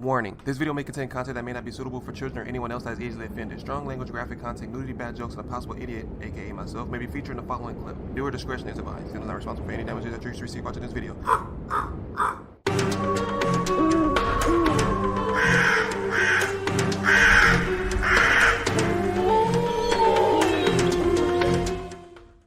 Warning, this video may contain content that may not be suitable for children or anyone else that is easily offended. Strong language, graphic content, nudity, bad jokes, and a possible idiot, aka myself, may be featured in the following clip. Viewer discretion is advised. Channel is not responsible for any damages that you receive watching this video.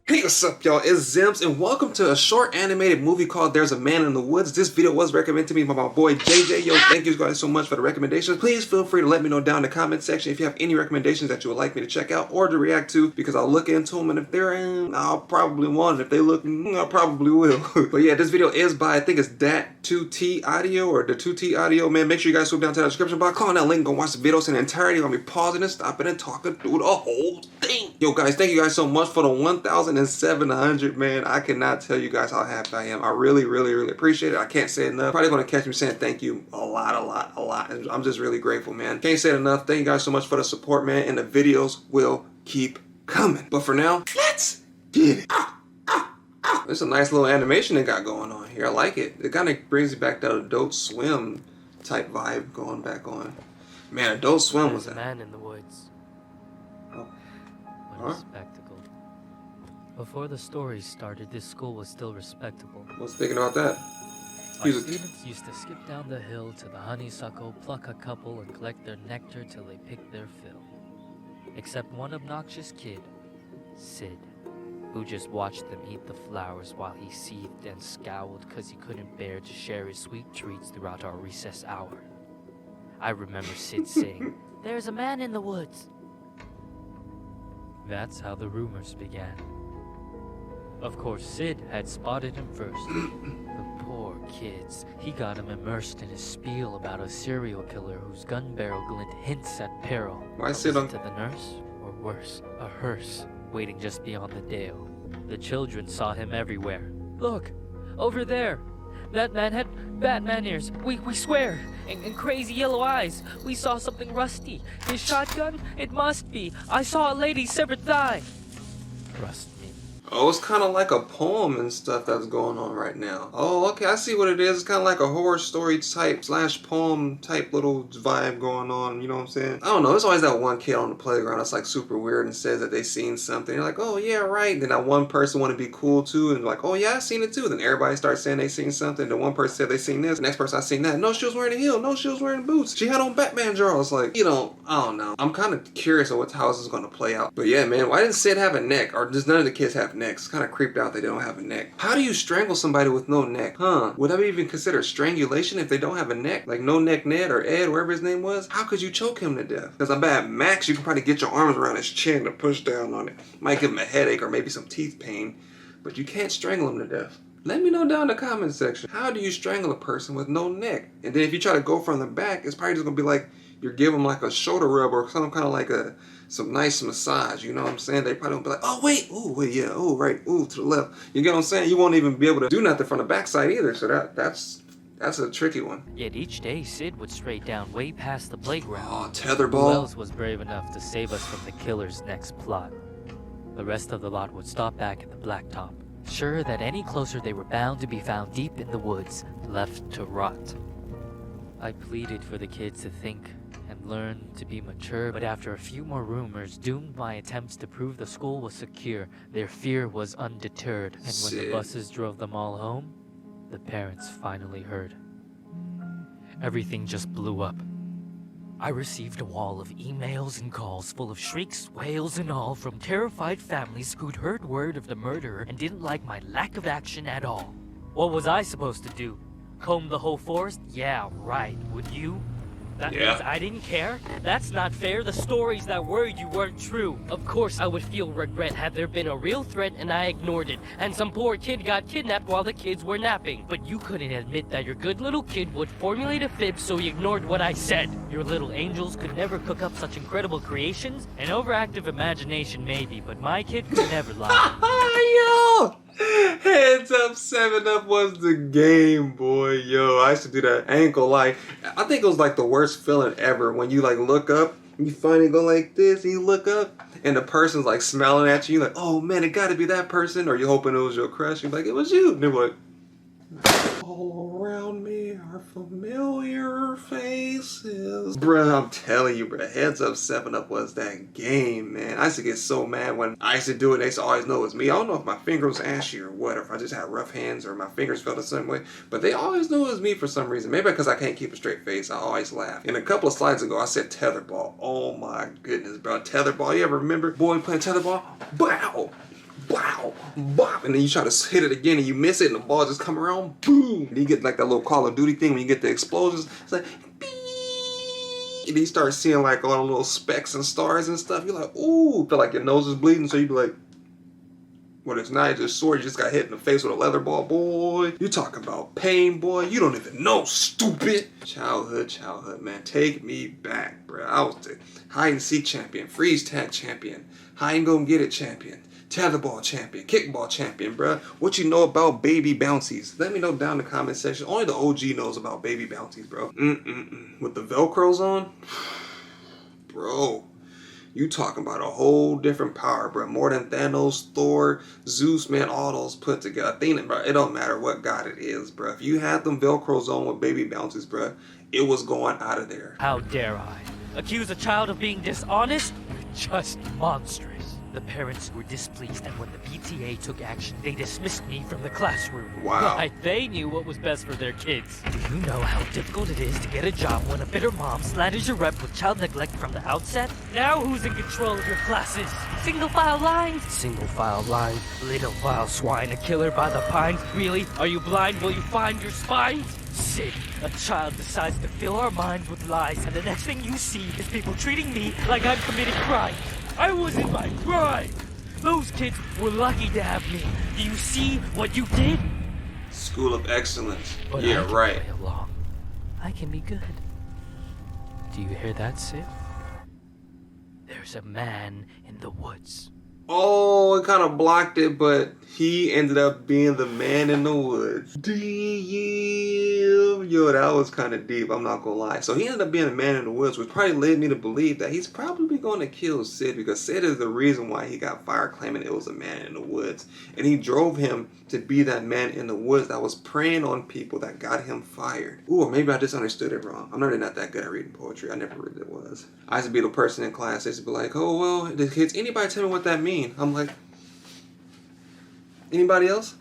Hey, what's up, y'all? It's Zems, and welcome to a short animated movie called There's a Man in the Woods. This video was recommended to me by my boy JJ. Yo, thank you guys so much for the recommendation. Please feel free to let me know down in the comment section if you have any recommendations that you would like me to check out or to react to, because I'll look into them, and if they're in, I'll probably want. If they look, I probably will. But yeah, this video is by, I think it's Dat2T Audio or the 2T Audio. Man, make sure you guys swoop down to the description box, click on that link, go watch the videos in the entirety. I'm gonna be pausing and stopping and talking through the whole thing. Yo, guys, thank you guys so much for the 1,700, man. I cannot tell you guys how happy I am. I really appreciate it. I can't say it enough. Probably gonna catch me saying thank you a lot. And I'm just really grateful, man. Can't say it enough. Thank you guys so much for the support, man. And the videos will keep coming. But for now, let's get it. There's a nice little animation they got going on here. I like it. It kind of brings you back that Adult Swim type vibe going back on. Man, Adult Swim was a man in the woods. Oh. What a spectacle. Before the story started, this school was still respectable. What's thinking about that? Our students used to skip down the hill to the honeysuckle, pluck a couple, and collect their nectar till they picked their fill. Except one obnoxious kid, Sid, who just watched them eat the flowers while he seethed and scowled because he couldn't bear to share his sweet treats throughout our recess hour. I remember Sid saying, "There's a man in the woods." That's how the rumors began. Of course, Sid had spotted him first. The poor kids. He got him immersed in his spiel about a serial killer whose gun barrel glint hints at peril. Why Sid on to the nurse, or worse, a hearse waiting just beyond the dale. The children saw him everywhere. Look, over there. That man had Batman ears. We swear. And crazy yellow eyes. We saw something rusty. His shotgun? It must be. I saw a lady's severed thigh. Trust me. Oh, it's kind of like a poem and stuff that's going on right now. Oh, okay, I see what it is. It's kind of like a horror story type / poem type little vibe going on, you know what I'm saying? I don't know, there's always that one kid on the playground that's like super weird and says that they seen something. You're like, oh yeah, right. Then that one person want to be cool too and like, oh yeah, I seen it too. Then everybody starts saying they seen something. The one person said they seen this. The next person, I seen that. No, she was wearing a heel. No, she was wearing boots. She had on Batman drawers. Like, you know, I don't know. I'm kind of curious of how this is going to play out. But yeah, man, why didn't Sid have a neck? Or does none of the kids have necks? Kind of creeped out they don't have a neck. How do you strangle somebody with no neck? Huh? Would that be even considered strangulation if they don't have a neck? Like No Neck Ned or Ed, wherever his name was? How could you choke him to death? Because I bet Max, you can probably get your arms around his chin to push down on it. Might give him a headache or maybe some teeth pain, but you can't strangle him to death. Let me know down in the comment section. How do you strangle a person with no neck? And then if you try to go from the back, it's probably just gonna be like you're giving them like a shoulder rub or some kind of like some nice massage, you know what I'm saying? They probably don't be like, oh wait, yeah, oh right, ooh, to the left. You get what I'm saying? You won't even be able to do nothing from the backside either, so that's a tricky one. Yet each day, Sid would stray down way past the playground. Oh, tetherball. Who else was brave enough to save us from the killer's next plot? The rest of the lot would stop back at the blacktop, sure that any closer they were bound to be found deep in the woods, left to rot. I pleaded for the kids to think and learn to be mature, but after a few more rumors doomed my attempts to prove the school was secure, their fear was undeterred, and when the buses drove them all home, the parents finally heard. Everything just blew up. I received a wall of emails and calls full of shrieks, wails, and all from terrified families who'd heard word of the murderer and didn't like my lack of action at all. What was I supposed to do? Comb the whole forest? Yeah, right. Would you? That means I didn't care? That's not fair. The stories that worried you weren't true. Of course I would feel regret had there been a real threat and I ignored it, and some poor kid got kidnapped while the kids were napping. But you couldn't admit that your good little kid would formulate a fib, so you ignored what I said. Your little angels could never cook up such incredible creations. An overactive imagination maybe, but my kid could never lie. Yo! Heads up, 7-Up was the game, boy. Yo, I used to do that ankle like, I think it was like the worst feeling ever when you like look up, you finally go like this, and you look up, and the person's like smiling at you, you're like, oh man, it gotta be that person, or you're hoping it was your crush, you're like, it was you, and they're like, All around me are familiar faces. Bruh, I'm telling you, bruh, Heads Up 7-Up was that game, man. I used to get so mad when I used to do it. They used to always know it was me. I don't know if my finger was ashy or what, or if I just had rough hands or my fingers felt a certain way, but they always knew it was me for some reason. Maybe because I can't keep a straight face, I always laugh. And a couple of slides ago, I said tetherball. Oh my goodness, bro. Tetherball. You ever remember boy playing tetherball? Bow! Wow, bop, and then you try to hit it again and you miss it and the ball just come around, boom. And you get like that little Call of Duty thing when you get the explosions. It's like, beep. And you start seeing like all the little specks and stars and stuff. You're like, ooh, feel like your nose is bleeding. So you be like, well, it's not just sore. You just got hit in the face with a leather ball, boy. You talking about pain, boy. You don't even know, stupid. Childhood, man. Take me back, bro. I was the hide and seek champion, freeze tag champion, hide and go and get it champion, tetherball champion, kickball champion, bruh. What you know about baby bouncies? Let me know down in the comment section. Only the OG knows about baby bouncies, bro. With the Velcros on? Bro, you talking about a whole different power, bro. More than Thanos, Thor, Zeus, man, all those put together. I think, bro, it don't matter what god it is, bro. If you had them Velcros on with baby bouncies, bro, it was going out of there. How dare I accuse a child of being dishonest? You're just monstrous. The parents were displeased, and when the PTA took action, they dismissed me from the classroom. Wow. Why, they knew what was best for their kids. Do you know how difficult it is to get a job when a bitter mom slanders your rep with child neglect from the outset? Now who's in control of your classes? Single file line? Single file line. Little file swine, a killer by the pines. Really? Are you blind? Will you find your spines? Sid, a child decides to fill our minds with lies, and the next thing you see is people treating me like I'm committing crimes. I was in my prime. Those kids were lucky to have me. Do you see what you did? School of excellence. But yeah, I can right. play along. I can be good. Do you hear that, Sid? There's a man in the woods. Oh, it kind of blocked it, but he ended up being the man in the woods. Damn. Yo, that was kind of deep, I'm not gonna lie. So he ended up being a man in the woods, which probably led me to believe that he's probably going to kill Sid, because Sid is the reason why he got fired, claiming it was a man in the woods. And he drove him to be that man in the woods that was preying on people that got him fired. Ooh, or maybe I just understood it wrong. I'm really not that good at reading poetry. I never really was. I used to be the person in class that used to be like, oh, well, the kids, anybody tell me what that means? I'm like, anybody else?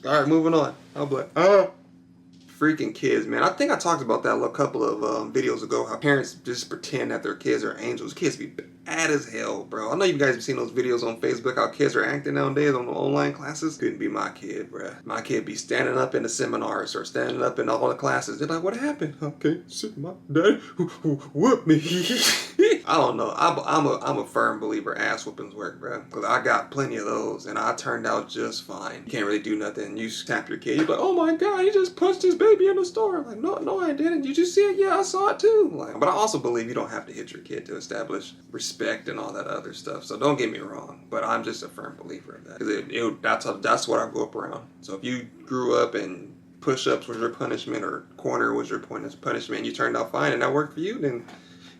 All right, moving on. I'll be like, freaking kids, man. I think I talked about that a couple of videos ago, how parents just pretend that their kids are angels. Kids be bad as hell, bro. I know you guys have seen those videos on Facebook, how kids are acting nowadays on the online classes. Couldn't be my kid, bro. My kid be standing up in the seminars or standing up in all the classes. They're like, what happened? Okay, sit my dad whoop me. I don't know. I'm a firm believer ass whoopings work, bro. Because I got plenty of those and I turned out just fine. You can't really do nothing. You tap your kid. You're like, oh my God, he just punched his baby in the store. I'm like, no, I didn't. Did you see it? Yeah, I saw it too. Like, but I also believe you don't have to hit your kid to establish respect and all that other stuff. So don't get me wrong. But I'm just a firm believer of that. Because that's what I grew up around. So if you grew up and push-ups was your punishment or corner was your punishment and you turned out fine and that worked for you, then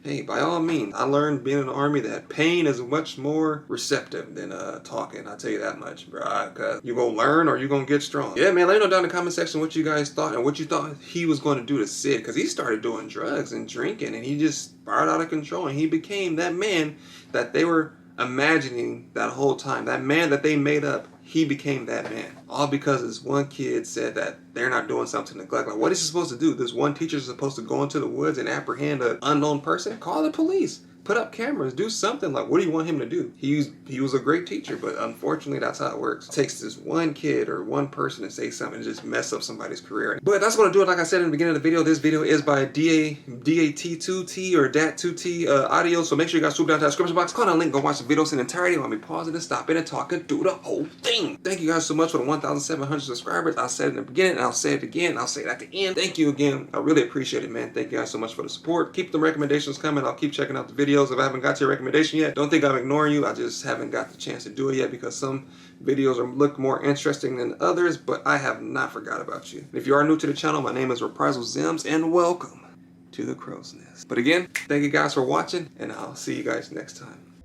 hey, by all means. I learned being in the Army that pain is much more receptive than talking. I'll tell you that much, bro. Because you gonna learn or you gonna get strong. Yeah, man, let me know down in the comment section what you guys thought and what you thought he was going to do to Sid. Because he started doing drugs and drinking and he just spiraled out of control. And he became that man that they were imagining that whole time. That man that they made up. He became that man. All because this one kid said that they're not doing something to neglect. Like, what is he supposed to do? This one teacher is supposed to go into the woods and apprehend an unknown person? Call the police. Put up cameras. Do something. Like, what do you want him to do? He was a great teacher, but unfortunately, that's how it works. It takes this one kid or one person to say something and just mess up somebody's career. But that's going to do it. Like I said in the beginning of the video, this video is by DAT2T or DAT2T audio. So make sure you guys swoop down to the description box. Click on the link. Go watch the videos in entirety. I'll be pausing and stopping and talking through the whole thing. Thank you guys so much for the 1,700 subscribers. I said it in the beginning, and I'll say it again, and I'll say it at the end. Thank you again. I really appreciate it, man. Thank you guys so much for the support. Keep the recommendations coming. I'll keep checking out the videos. If I haven't got your recommendation yet, don't think I'm ignoring you. I just haven't got the chance to do it yet because some videos look more interesting than others, but I have not forgot about you. If you are new to the channel, my name is Reprisalzems, and welcome to the Crow's Nest. But again, thank you guys for watching, and I'll see you guys next time.